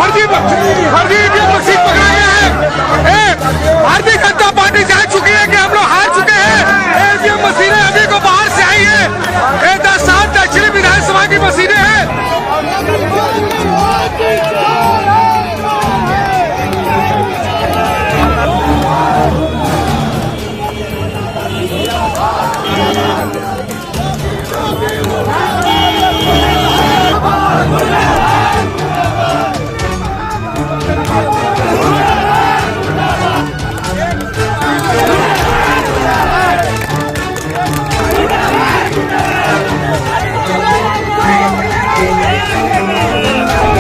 फर्जी EVM machine पकड़ा गया है। भारतीय जनता पार्टी जान चुकी है कि हम लोग हार चुके हैं। ईवीएम मशीनें अभी को बाहर से आई है। 7 दक्षिणी विधानसभा की मशीनें हैं।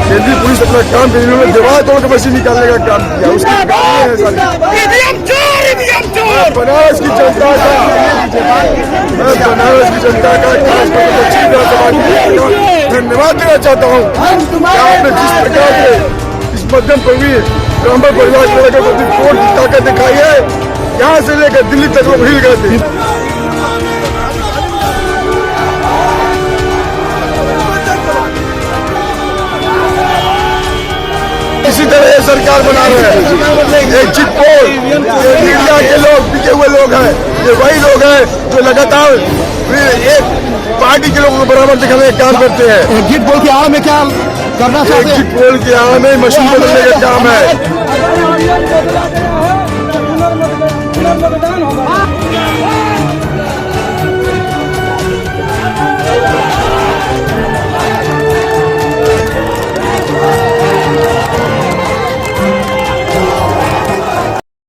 केंद्रीय पुलिस अपना काम कर, इन्होंने दीवार तोड़ के मशीन निकालने का काम किया। उसकी बनारस की जनता का, मैं बनारस की जनता का धन्यवाद देना चाहता हूँ। आपने जिस प्रकार से इस मध्यम वर्गीय ब्राह्मण परिवार के लड़के को कोर्ट की ताकत दिखाई है, यहाँ से लेकर दिल्ली तक लोग हिल गए थे। इसी तरह ये सरकार बना रहे हैं। एक जित पोल मीडिया के लोग, बिके हुए लोग हैं, ये वही लोग हैं जो लगातार एक पार्टी के लोगों को बराबर दिखाने का काम करते हैं। एग्जिट पोल की आड़ में क्या करना चाहते हैं? एग्जिट पोल की आड़ में मशीन बदलने का काम है।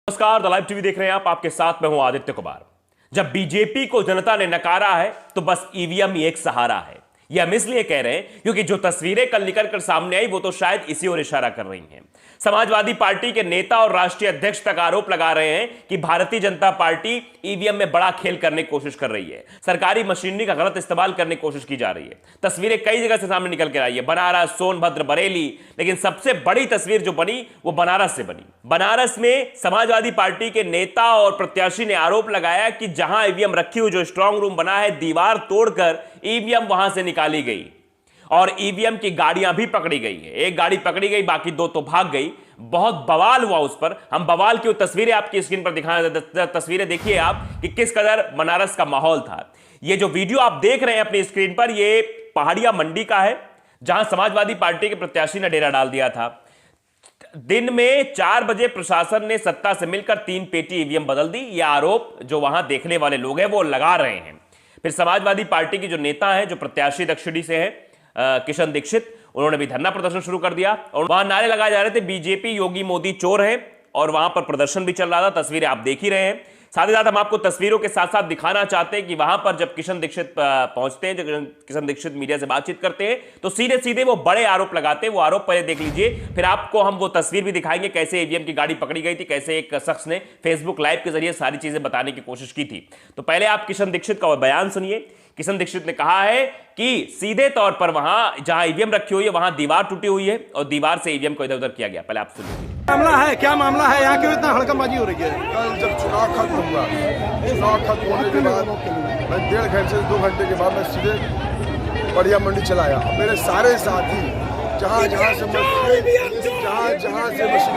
नमस्कार, द लाइव टीवी देख रहे हैं आप। आपके साथ मैं हूं आदित्य कुमार। जब बीजेपी को जनता ने नकारा है तो बस ईवीएम ही एक सहारा है। यह हम इसलिए कह रहे हैं क्योंकि जो तस्वीरें कल निकलकर सामने आई वो तो शायद इसी ओर इशारा कर रही हैं। समाजवादी पार्टी के नेता और राष्ट्रीय अध्यक्ष तक आरोप लगा रहे हैं कि भारतीय जनता पार्टी ईवीएम में बड़ा खेल करने की कोशिश कर रही है, सरकारी मशीनरी का गलत इस्तेमाल करने की कोशिश की जा रही है। तस्वीरें कई जगह से सामने निकल कर आई है, बनारस, सोनभद्र, बरेली, लेकिन सबसे बड़ी तस्वीर जो बनी वो बनारस से बनी। बनारस में समाजवादी पार्टी के नेता और प्रत्याशी ने आरोप लगाया कि जहां ईवीएम रखी हुई, जो स्ट्रांग रूम बना है, दीवार तोड़कर ईवीएम वहां से निकाली गई और ईवीएम की गाड़ियां भी पकड़ी गई है। एक गाड़ी पकड़ी गई, बाकी 2 तो भाग गई। बहुत बवाल हुआ उस पर। हम बवाल की तस्वीरें आपकी स्क्रीन पर दिखाना, तस्वीरें देखिए आप कि किस कदर बनारस का माहौल था। ये जो वीडियो आप देख रहे हैं अपनी स्क्रीन पर, ये पहाड़िया मंडी का है जहां समाजवादी पार्टी के प्रत्याशी ने डेरा डाल दिया था। दिन में 4 बजे प्रशासन ने सत्ता से मिलकर 3 पेटी ईवीएम बदल दी। यह आरोप जो वहां देखने वाले लोग हैं वो लगा रहे हैं। फिर समाजवादी पार्टी की जो नेता हैं, जो प्रत्याशी दक्षिणी से हैं, किशन दीक्षित, उन्होंने भी धरना प्रदर्शन शुरू कर दिया और वहां नारे लगाए जा रहे थे, बीजेपी योगी मोदी चोर है, और वहां पर प्रदर्शन भी चल रहा था। तस्वीरें आप देख ही रहे हैं। साथ ही साथ हम आपको तस्वीरों के साथ साथ दिखाना चाहते हैं कि वहां पर जब किशन दीक्षित पहुंचते हैं, जब किशन दीक्षित मीडिया से बातचीत करते हैं तो सीधे सीधे वो बड़े आरोप लगाते हैं। वो आरोप पहले देख लीजिए, फिर आपको हम वो तस्वीर भी दिखाएंगे कैसे ईवीएम की गाड़ी पकड़ी गई थी, कैसे एक शख्स ने फेसबुक लाइव के जरिए सारी चीजें बताने की कोशिश की थी। तो पहले आप किशन दीक्षित का बयान सुनिए। किशन दीक्षित ने कहा है कि सीधे तौर पर वहां जहां ईवीएम रखी हुई है वहां दीवार टूटी हुई है और दीवार से ईवीएम को इधर उधर किया गया। पहले आप सुनिए। मामला है, क्या मामला है? यहाँ क्यों इतना हड़कंबाजी हो रही है? कल जब चुनाव खत्म हुआ, चुनाव खत्म होने के बाद मैं 1.5 घंटे से 2 घंटे के बाद मैं सीधे बढ़िया मंडी चलाया। मेरे सारे साथी जहाँ से मशीनें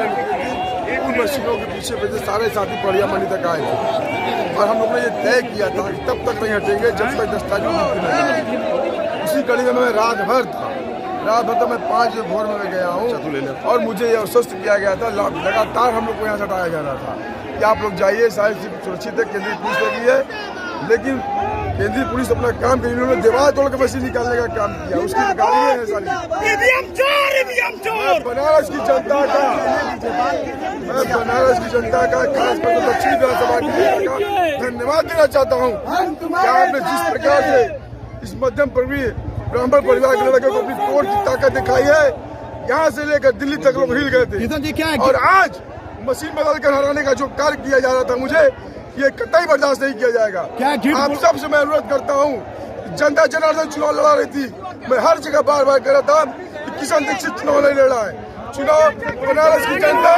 निकली थी उन मशीनों के पीछे वजह सारे साथी बढ़िया मंडी तक आए थे और हम लोगों ने ये तय किया था कि तब तक नहीं हटेंगे जब तक दस्तावेज। उसी कड़ी में मैं रात भर तो मैं 5 बजे भोर में गया हूँ और मुझे ये आश्वस्त किया गया था, लगातार हम लोग को यहाँ से हटाया जा रहा था कि आप लोग जाइए, सारी चीज सुरक्षित है, केंद्रीय पुलिस लगी है। लेकिन केंद्रीय पुलिस अपना काम कर, इन्होंने दीवार तोड़ के मशीन निकालने का काम किया। उसकी गाड़ियां हैं सारी। बनारस की जनता का, मैं बनारस की जनता का, खासकर दक्षिणी विधानसभा की जनता का धन्यवाद देना चाहता हूँ कि आपने जिस प्रकार से इस मध्यम वर्गीय ब्राह्मण परिवार के लड़के को अपनी कोर्ट की ताकत दिखाई है, यहाँ से लेकर दिल्ली तक लोग हिल गए थे। और आज मशीन बदल कर हराने का जो कार्य किया जा रहा था, मुझे ये कतई बर्दाश्त नहीं किया जाएगा। आप सबसे मैं अनुरोध करता हूँ, जनता जनार्दन चुनाव लड़ा रही थी, मैं हर जगह बार बार कह रहा था कि किशन दीक्षित चुनाव नहीं लड़ा है। चुनाव बनारस की जनता,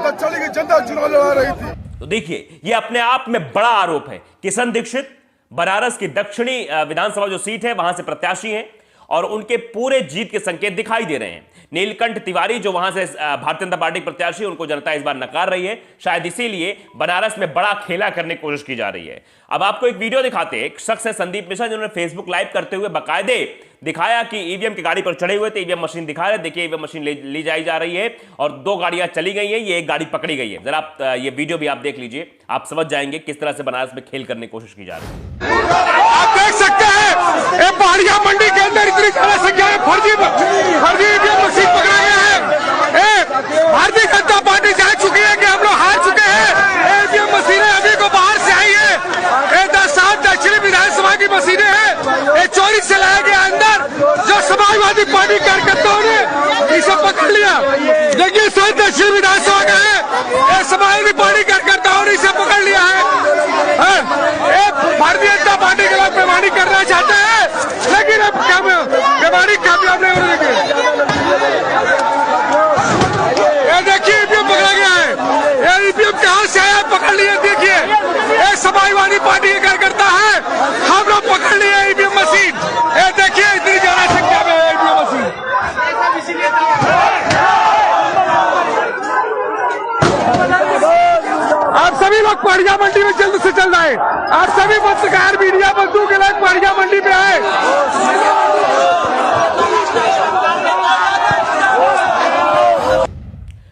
दक्षिणी की जनता चुनाव लड़ा रही थी। तो देखिए, ये अपने आप में बड़ा आरोप है। किशन दीक्षित बनारस की दक्षिणी विधानसभा जो सीट है वहां से प्रत्याशी हैं और उनके पूरे जीत के संकेत दिखाई दे रहे हैं। नीलकंठ तिवारी जो वहां से भारतीय जनता पार्टी प्रत्याशी, उनको जनता इस बार नकार रही है। शायद इसीलिए बनारस में बड़ा खेला करने की कोशिश की जा रही है। अब आपको एक वीडियो दिखाते हैं। एक शख्स है संदीप मिश्रा, जिन्होंने फेसबुक लाइव करते हुए बाकायदे दिखाया कि ईवीएम की गाड़ी पर चढ़े हुए थे, ईवीएम मशीन दिखा रहे। देखिए ईवीएम मशीन ली जाई जा रही है और 2 गाड़ियां चली गई हैं, ये एक गाड़ी पकड़ी गई है। जरा आप ये वीडियो भी आप देख लीजिए, आप समझ जाएंगे किस तरह से बनारस में खेल करने की कोशिश की जा रही है। आप देख सकते हैं पहाड़िया मंडी के अंदर इतनी ज्यादा संख्या में फर्जी ईवीएम मशीन पकड़ा गया है। भारतीय जनता पार्टी जान चुकी है कि हम लोग हार चुके हैं। ईवीएम मशीनें अभी को बाहर से आई है। 7 दक्षिणी विधानसभा की मशीनें हैं, ये चोरी से लाया गया अंदर। जो समाजवादी पार्टी कार्यकर्ताओं ने इसे पकड़ लिया। देखिए 7 दक्षिणी विधानसभा का है, ये समाजवादी पार्टी कार्यकर्ताओं ने इसे पकड़ लिया है। भारतीय जनता पार्टी के लोग बेईमानी करना चाहते हैं, लेकिन अब बेईमानी कामयाब नहीं होने देंगे। ये देखिए ईवीएम पकड़ा गया है। ये ईवीएम कहां से आया पकड़ लिए। देखिए ये समाजवादी पार्टी के कार्यकर्ता है, हम लोग पकड़ लिए ईवीएम मशीन। ये देखिए इतनी ज्यादा संख्या में ईवीएम मशीन। आप सभी लोग पहाड़िया मंडी में जल्द से जल्द आए। आप सभी पत्रकार मीडिया बंधु के लोग पहाड़िया मंडी में आए।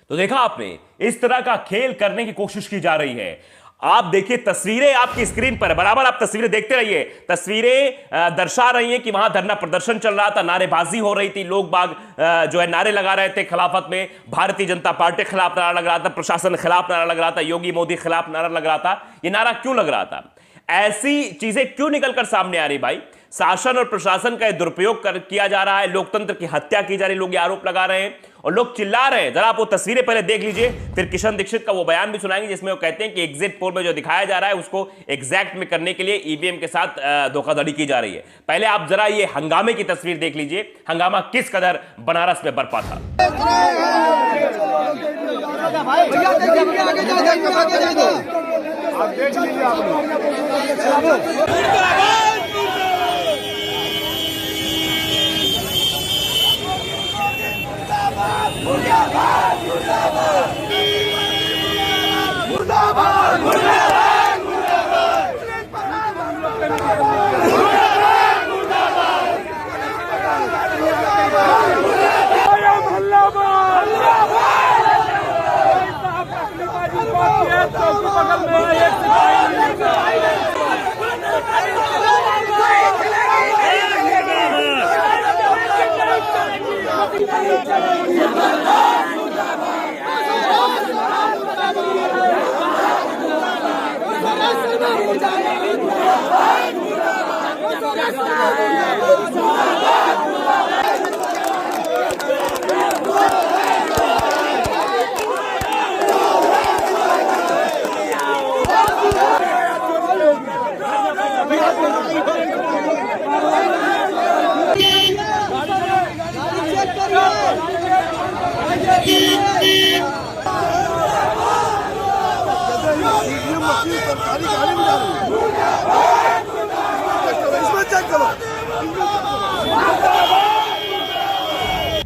तो देखा आपने, इस तरह का खेल करने की कोशिश की जा रही है। आप देखिए तस्वीरें आपकी स्क्रीन पर, बराबर आप तस्वीरें देखते रहिए। तस्वीरें दर्शा रही हैं कि वहां धरना प्रदर्शन चल रहा था, नारेबाजी हो रही थी, लोग बाग जो है नारे लगा रहे थे खिलाफत में। भारतीय जनता पार्टी के खिलाफ नारा लग रहा था, प्रशासन के खिलाफ नारा लग रहा था, योगी मोदी के खिलाफ नारा लग रहा था। ये नारा क्यों लग रहा था? ऐसी चीजें क्यों निकलकर सामने आ रही भाई? शासन और प्रशासन का दुरुपयोग किया जा रहा है, लोकतंत्र की हत्या की जा रही, लोग ये आरोप लगा रहे हैं और लोग चिल्ला रहे हैं। जरा आप वो तस्वीरें पहले देख लीजिए, फिर किशन दीक्षित का वो बयान भी सुनाएंगे जिसमें वो कहते हैं कि एग्जिट पोल में जो दिखाया जा रहा है उसको एग्जैक्ट में करने के लिए ईवीएम के साथ धोखाधड़ी की जा रही है। पहले आप जरा ये हंगामे की तस्वीर देख लीजिए, हंगामा किस कदर बनारस में बरपा था।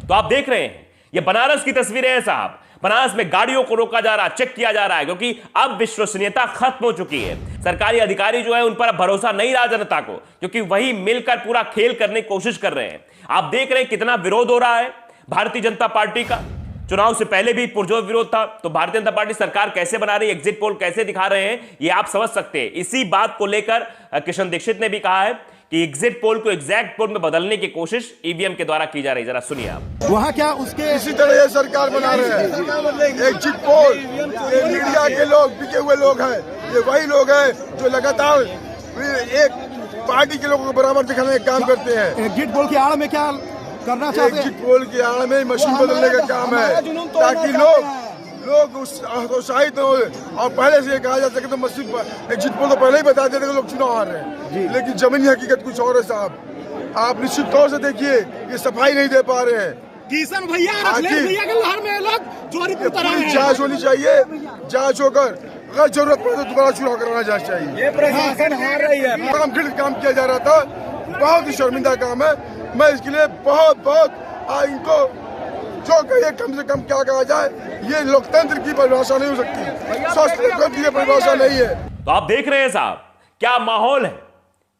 तो आप देख रहे हैं ये बनारस की तस्वीरें हैं साहब। बनारस में गाड़ियों को रोका जा रहा है, चेक किया जा रहा है, क्योंकि अब विश्वसनीयता खत्म हो चुकी है। सरकारी अधिकारी जो है उन पर भरोसा नहीं रहा जनता को, क्योंकि वही मिलकर पूरा खेल करने की कोशिश कर रहे हैं। आप देख रहे हैं कितना विरोध हो रहा है भारतीय जनता पार्टी का। चुनाव से पहले भी पुरजोर विरोध था, तो भारतीय जनता पार्टी सरकार कैसे बना रही है, एग्जिट पोल कैसे दिखा रहे हैं, ये आप समझ सकते हैं। इसी बात को लेकर किशन दीक्षित ने भी कहा है कि एग्जिट पोल को एग्जैक्ट पोल में बदलने की कोशिश ईवीएम के द्वारा की जा रही है। जरा सुनिए आप। वहाँ क्या उसके इसी तरह ये सरकार बना रहे हैं एग्जिट पोल। ये मीडिया के लोग, बिके हुए लोग हैं, ये वही लोग हैं जो लगातार एक पार्टी के लोगों को बराबर दिखाने का काम करते हैं। एग्जिट पोल की आड़ में क्या करना चाहते हैं? एग्जिट पोल की आड़ में मशीन बदलने का काम है, ताकि लोग उत्साहित हो। और पहले से ये कहा जा सके तो मशीन एग्जिट पोल तो पहले ही बता देते लोग चुनाव हार रहे हैं, लेकिन जमीनी हकीकत कुछ और है साहब। आप निश्चित तौर से देखिए ये सफाई नहीं दे पा रहे हैं। किशन भैया के लहर में लोग चोरी कर रहे हैं। जांच होनी चाहिए, जांच होकर अगर जरूरत पड़े तो दोबारा चुनाव कराना जाना चाहिए। ये प्रशासन हार रही है। काम किया जा रहा था, बहुत ही शर्मिंदा काम है। मैं इसके लिए बहुत बहुत इनको जो कहिए कम से कम क्या कहा जाए, ये लोकतंत्र की परिभाषा नहीं हो सकती, स्वस्थ लोकतंत्र की परिभाषा नहीं है। तो आप देख रहे हैं साहब, क्या माहौल है?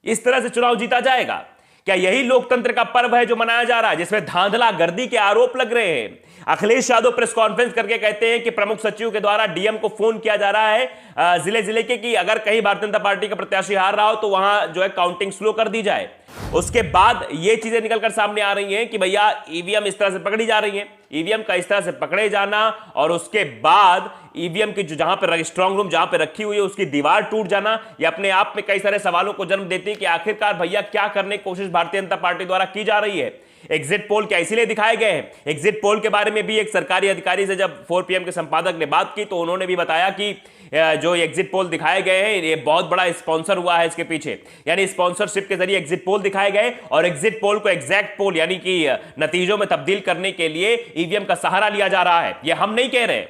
इस तरह से चुनाव जीता जाएगा क्या? यही लोकतंत्र का पर्व है जो मनाया जा रहा है, जिसमें धांधला गर्दी के आरोप लग रहे हैं। अखिलेश यादव प्रेस कॉन्फ्रेंस करके कहते हैं कि प्रमुख सचिव के द्वारा डीएम को फोन किया जा रहा है जिले जिले के, कि अगर कहीं भारतीय जनता पार्टी का प्रत्याशी हार रहा हो तो वहां जो है काउंटिंग स्लो कर दी जाए। उसके बाद ये चीजें निकलकर सामने आ रही हैं कि भैया ईवीएम इस तरह से पकड़ी जा रही है, ईवीएम का इस तरह से पकड़े जाना, और उसके बाद ईवीएम की जो जहां पर स्ट्रांग रूम जहां पर रखी हुई है उसकी दीवार टूट जाना, ये अपने आप में कई सारे सवालों को जन्म देती है कि आखिरकार भैया क्या करने की कोशिश भारतीय जनता पार्टी द्वारा की जा रही है। एग्जिट पोल क्या इसीलिए दिखाए गए हैं? एग्जिट पोल के बारे में भी एक सरकारी अधिकारी से जब 4 PM के संपादक ने बात की तो उन्होंने भी बताया कि जो एग्जिट पोल दिखाए गए हैं ये बहुत बड़ा स्पॉन्सर हुआ है इसके पीछे, यानी स्पॉन्सरशिप के जरिए एग्जिट पोल दिखाए गए, और एग्जिट पोल को एग्जैक्ट पोल यानी कि नतीजों में तब्दील करने के लिए ईवीएम का सहारा लिया जा रहा है। ये हम नहीं कह रहे,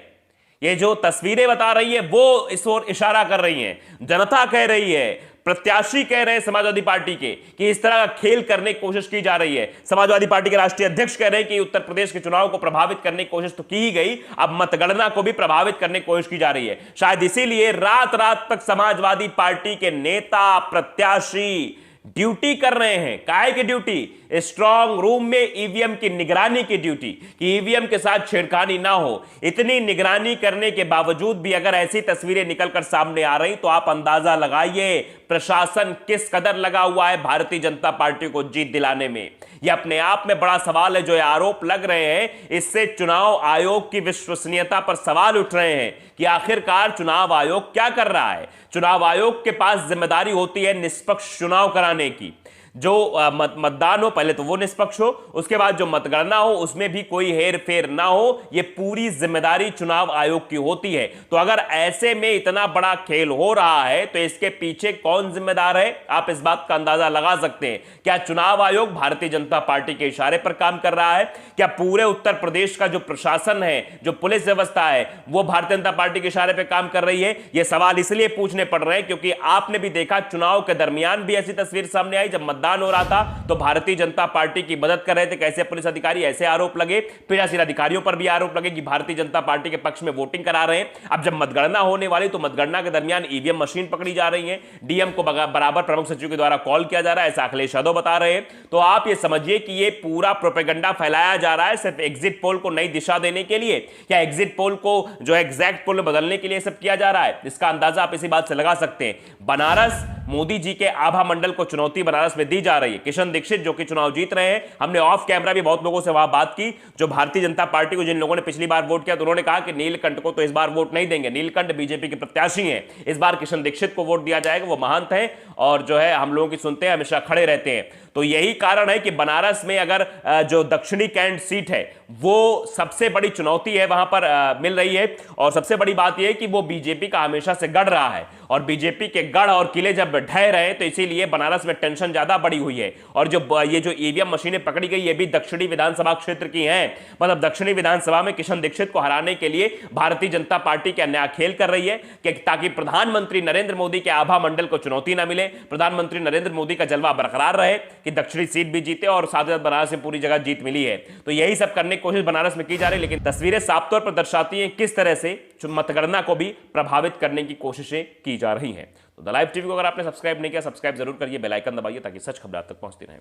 ये जो तस्वीरें बता रही है वो इस ओर इशारा कर रही हैं। जनता कह रही है, प्रत्याशी कह रहे हैं समाजवादी पार्टी के कि इस तरह का खेल करने की कोशिश की जा रही है। समाजवादी पार्टी के राष्ट्रीय अध्यक्ष कह रहे हैं कि उत्तर प्रदेश के चुनाव को प्रभावित करने की कोशिश तो की ही गई, अब मतगणना को भी प्रभावित करने की कोशिश की जा रही है। शायद इसीलिए रात रात तक समाजवादी पार्टी के नेता प्रत्याशी ड्यूटी कर रहे हैं। काहे की ड्यूटी? स्ट्रांग रूम में ईवीएम की निगरानी की ड्यूटी, कि ईवीएम के साथ छेड़खानी ना हो। इतनी निगरानी करने के बावजूद भी अगर ऐसी तस्वीरें निकलकर सामने आ रही तो आप अंदाजा लगाइए प्रशासन किस कदर लगा हुआ है भारतीय जनता पार्टी को जीत दिलाने में। यह अपने आप में बड़ा सवाल है। जो आरोप लग रहे हैं इससे चुनाव आयोग की विश्वसनीयता पर सवाल उठ रहे हैं कि आखिरकार चुनाव आयोग क्या कर रहा है। चुनाव आयोग के पास जिम्मेदारी होती है निष्पक्ष चुनाव कराने की। जो मतदान हो पहले तो वो निष्पक्ष हो, उसके बाद जो मतगणना हो उसमें भी कोई हेर फेर ना हो, ये पूरी जिम्मेदारी चुनाव आयोग की होती है। तो अगर ऐसे में इतना बड़ा खेल हो रहा है तो इसके पीछे कौन जिम्मेदार है? आप इस बात का अंदाजा लगा सकते हैं। क्या चुनाव आयोग भारतीय जनता पार्टी के इशारे पर काम कर रहा है? क्या पूरे उत्तर प्रदेश का जो प्रशासन है, जो पुलिस व्यवस्था है, वो भारतीय जनता पार्टी के इशारे पर काम कर रही है? ये सवाल इसलिए पूछने पड़ रहे हैं क्योंकि आपने भी देखा चुनाव के दरमियान भी ऐसी तस्वीर सामने आई, जब हो रहा था तो भारतीय जनता पार्टी की मदद कर रहे थे कैसे पुलिस अधिकारी, ऐसे आरोप लगे। पीठासीन अधिकारियों पर भी आरोप लगे कि भारतीय जनता पार्टी के पक्ष में वोटिंग करा रहे हैं। अब जब मतगणना होने वाली तो मतगणना के दरमियान ईवीएम मशीन पकड़ी जा रही है, डीएम को बराबर प्रमुख सचिव के द्वारा कॉल किया जा रहा है, ऐसा अखिलेश यादव बता रहे हैं। तो आप ये समझिए कि ये पूरा प्रोपेगेंडा फैलाया जा रहा है सिर्फ एग्जिट पोल को नई दिशा देने के लिए, या एग्जिट पोल को जो एग्जैक्ट पोल में बदलने के लिए सब किया जा रहा है। इसका अंदाजा आप इसी बात से लगा सकते हैं। बनारस, मोदी जी के आभा मंडल को चुनौती बनारस में दी जा रही है। किशन दीक्षित जो कि चुनाव जीत रहे हैं, हमने ऑफ कैमरा भी बहुत लोगों से वहां बात की, जो भारतीय जनता पार्टी को जिन लोगों ने पिछली बार वोट किया तो उन्होंने कहा कि नीलकंठ को तो इस बार वोट नहीं देंगे, नीलकंठ बीजेपी के प्रत्याशी हैं, इस बार किशन दीक्षित को वोट दिया जाएगा, वो महंत हैं और जो है हम लोगों की सुनते हैं, हमेशा खड़े रहते हैं। तो यही कारण है कि बनारस में अगर जो दक्षिणी कैंट सीट है वो सबसे बड़ी चुनौती है वहां पर मिल रही है, और सबसे बड़ी बात यह है कि वो बीजेपी का हमेशा से गढ़ रहा है, और बीजेपी के गढ़ और किले जब ढह रहे हैं तो इसीलिए बनारस में टेंशन ज्यादा बड़ी हुई है। और ये जो ईवीएम मशीनें पकड़ी गई ये भी दक्षिणी विधानसभा क्षेत्र की हैं, मतलब दक्षिणी विधानसभा में किशन दीक्षित को हराने के लिए भारतीय जनता पार्टी क्या नया खेल कर रही है कि ताकि प्रधानमंत्री नरेंद्र मोदी के आभा मंडल को चुनौती ना मिले, प्रधानमंत्री नरेंद्र मोदी का जलवा बरकरार रहे कि दक्षिणी सीट भी जीते और साथ ही साथ बनारस में पूरी जगह जीत मिली है। तो यही सब करने की कोशिश बनारस में की जा रही है, लेकिन तस्वीरें साफ तौर पर दर्शाती हैं किस तरह से मतगणना को भी प्रभावित करने की कोशिशें की जा रही हैं। तो द लाइव टीवी को अगर आपने सब्सक्राइब नहीं किया, सब्सक्राइब जरूर करिए, बेल आइकन दबाइए ताकि सच खबर आप तक पहुंचती रहे।